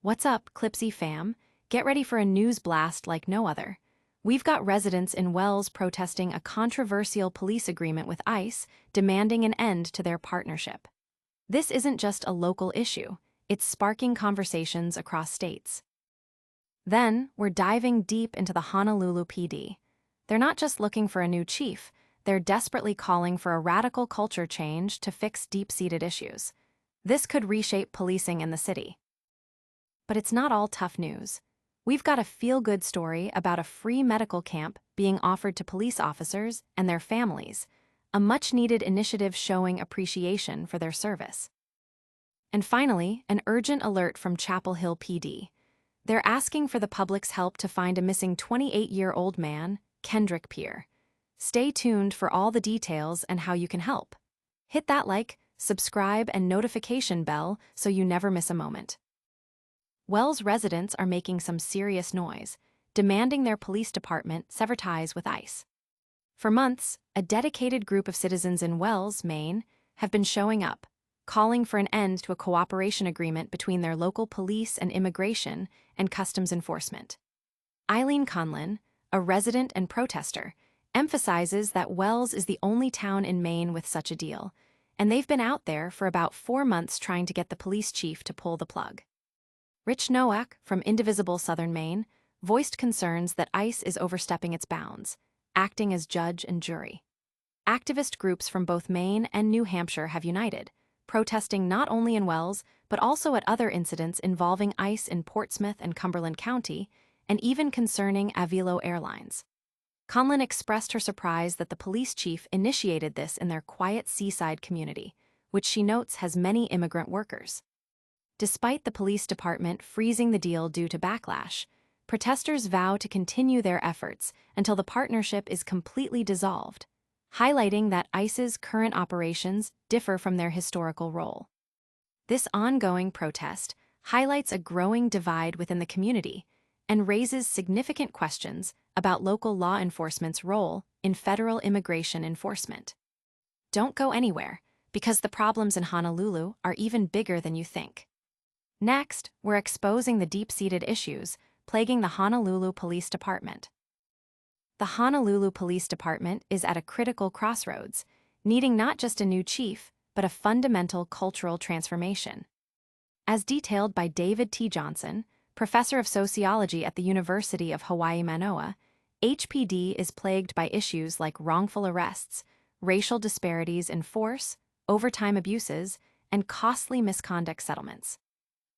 What's up, Clipzy fam? Get ready for a news blast like no other. We've got residents in Wells protesting a controversial police agreement with ICE, demanding an end to their partnership. This isn't just a local issue, it's sparking conversations across states. Then, we're diving deep into the Honolulu PD. They're not just looking for a new chief, they're desperately calling for a radical culture change to fix deep-seated issues. This could reshape policing in the city. But it's not all tough news. We've got a feel-good story about a free medical camp being offered to police officers and their families, a much-needed initiative showing appreciation for their service. And finally, an urgent alert from Chapel Hill PD. They're asking for the public's help to find a missing 28-year-old man, Kendrick Pierre. Stay tuned for all the details and how you can help. Hit that like, subscribe, and notification bell so you never miss a moment. Wells residents are making some serious noise, demanding their police department sever ties with ICE. For months, a dedicated group of citizens in Wells, Maine, have been showing up, calling for an end to a cooperation agreement between their local police and immigration and customs enforcement. Eileen Conlin, a resident and protester, emphasizes that Wells is the only town in Maine with such a deal, and they've been out there for about 4 months trying to get the police chief to pull the plug. Rich Nowak, from Indivisible Southern Maine, voiced concerns that ICE is overstepping its bounds, acting as judge and jury. Activist groups from both Maine and New Hampshire have united, protesting not only in Wells, but also at other incidents involving ICE in Portsmouth and Cumberland County, and even concerning Avilo Airlines. Conlin expressed her surprise that the police chief initiated this in their quiet seaside community, which she notes has many immigrant workers. Despite the police department freezing the deal due to backlash, protesters vow to continue their efforts until the partnership is completely dissolved, highlighting that ICE's current operations differ from their historical role. This ongoing protest highlights a growing divide within the community and raises significant questions about local law enforcement's role in federal immigration enforcement. Don't go anywhere, because the problems in Honolulu are even bigger than you think. Next, we're exposing the deep-seated issues plaguing the Honolulu Police Department. The Honolulu Police Department is at a critical crossroads, needing not just a new chief, but a fundamental cultural transformation. As detailed by David T. Johnson, professor of sociology at the University of Hawaii Manoa, HPD is plagued by issues like wrongful arrests, racial disparities in force, overtime abuses, and costly misconduct settlements.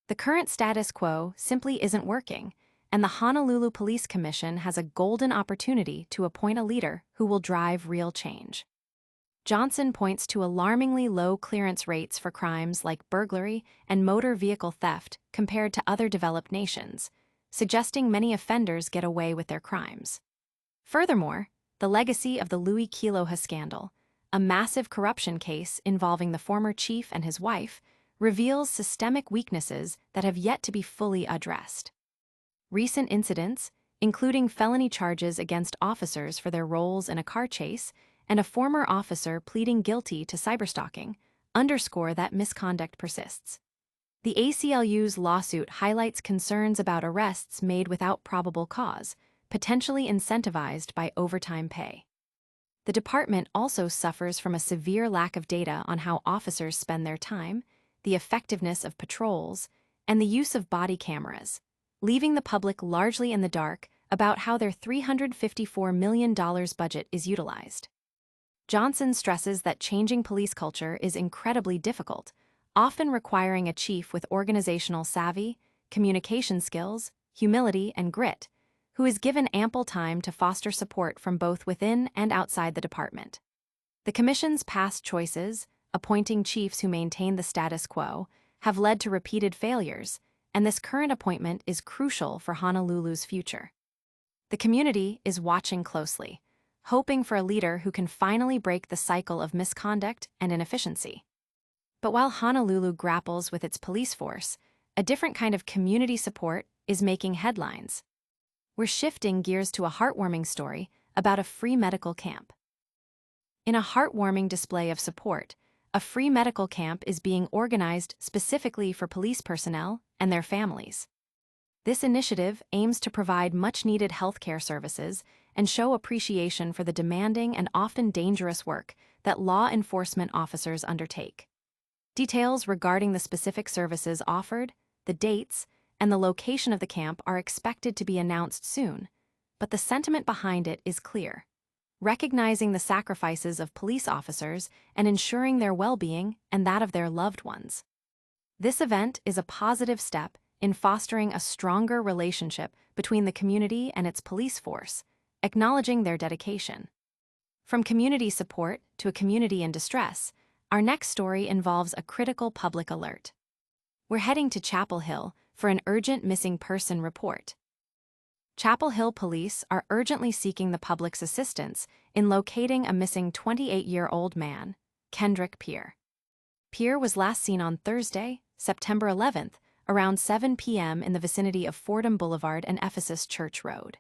The current status quo simply isn't working, and the Honolulu Police Commission has a golden opportunity to appoint a leader who will drive real change. Johnson points to alarmingly low clearance rates for crimes like burglary and motor vehicle theft compared to other developed nations, suggesting many offenders get away with their crimes. Furthermore, the legacy of the Louis Kiloha scandal, a massive corruption case involving the former chief and his wife, reveals systemic weaknesses that have yet to be fully addressed. Recent incidents, including felony charges against officers for their roles in a car chase and a former officer pleading guilty to cyberstalking, underscore that misconduct persists. The ACLU's lawsuit highlights concerns about arrests made without probable cause, potentially incentivized by overtime pay. The department also suffers from a severe lack of data on how officers spend their time, the effectiveness of patrols, and the use of body cameras, leaving the public largely in the dark about how their $354 million budget is utilized. Johnson stresses that changing police culture is incredibly difficult, often requiring a chief with organizational savvy, communication skills, humility, and grit, who is given ample time to foster support from both within and outside the department. The Commission's past choices, appointing chiefs who maintain the status quo, have led to repeated failures, and this current appointment is crucial for Honolulu's future. The community is watching closely, hoping for a leader who can finally break the cycle of misconduct and inefficiency. But while Honolulu grapples with its police force, a different kind of community support is making headlines. We're shifting gears to a heartwarming story about a free medical camp. In a heartwarming display of support, A free medical camp is being organized specifically for police personnel and their families. This initiative aims to provide much-needed healthcare services and show appreciation for the demanding and often dangerous work that law enforcement officers undertake. Details regarding the specific services offered, the dates, and the location of the camp are expected to be announced soon, but the sentiment behind it is clear: recognizing the sacrifices of police officers and ensuring their well-being and that of their loved ones. This event is a positive step in fostering a stronger relationship between the community and its police force, acknowledging their dedication. From community support to a community in distress, our next story involves a critical public alert. We're heading to Chapel Hill for an urgent missing person report. Chapel Hill police are urgently seeking the public's assistance in locating a missing 28-year-old man, Kendrick Pierre. Pierre was last seen on Thursday, September 11th, around 7 p.m. in the vicinity of Fordham Boulevard and Ephesus Church Road.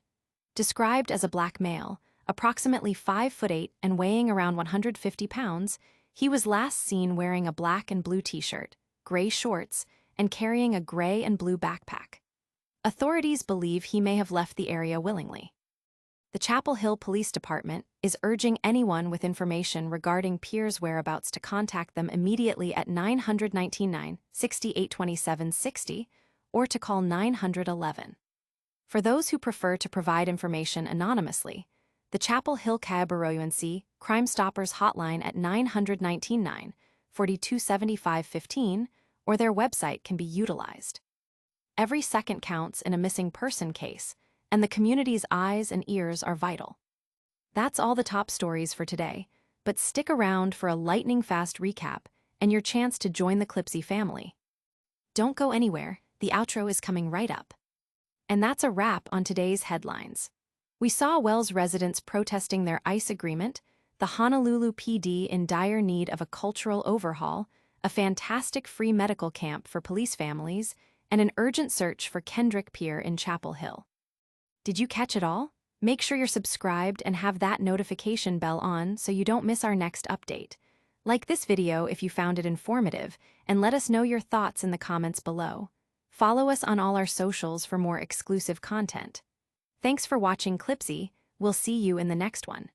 Described as a black male, approximately 5'8" and weighing around 150 pounds, he was last seen wearing a black and blue t-shirt, gray shorts, and carrying a gray and blue backpack. Authorities believe he may have left the area willingly. The Chapel Hill Police Department is urging anyone with information regarding Pierre's whereabouts to contact them immediately at 919-968-2760 or to call 911. For those who prefer to provide information anonymously, the Chapel Hill Cabarroyuancy Crime Stoppers hotline at 919-942-7515 or their website can be utilized. Every second counts in a missing person case, and the community's eyes and ears are vital. That's all the top stories for today, but stick around for a lightning-fast recap and your chance to join the Clipzy family. Don't go anywhere, the outro is coming right up. And that's a wrap on today's headlines. We saw Wells residents protesting their ICE agreement, the Honolulu PD in dire need of a cultural overhaul, a fantastic free medical camp for police families, and an urgent search for Kendrick Pierre in Chapel Hill. Did you catch it all? Make sure you're subscribed and have that notification bell on so you don't miss our next update. Like this video if you found it informative, and let us know your thoughts in the comments below. Follow us on all our socials for more exclusive content. Thanks for watching Clipzy. We'll see you in the next one.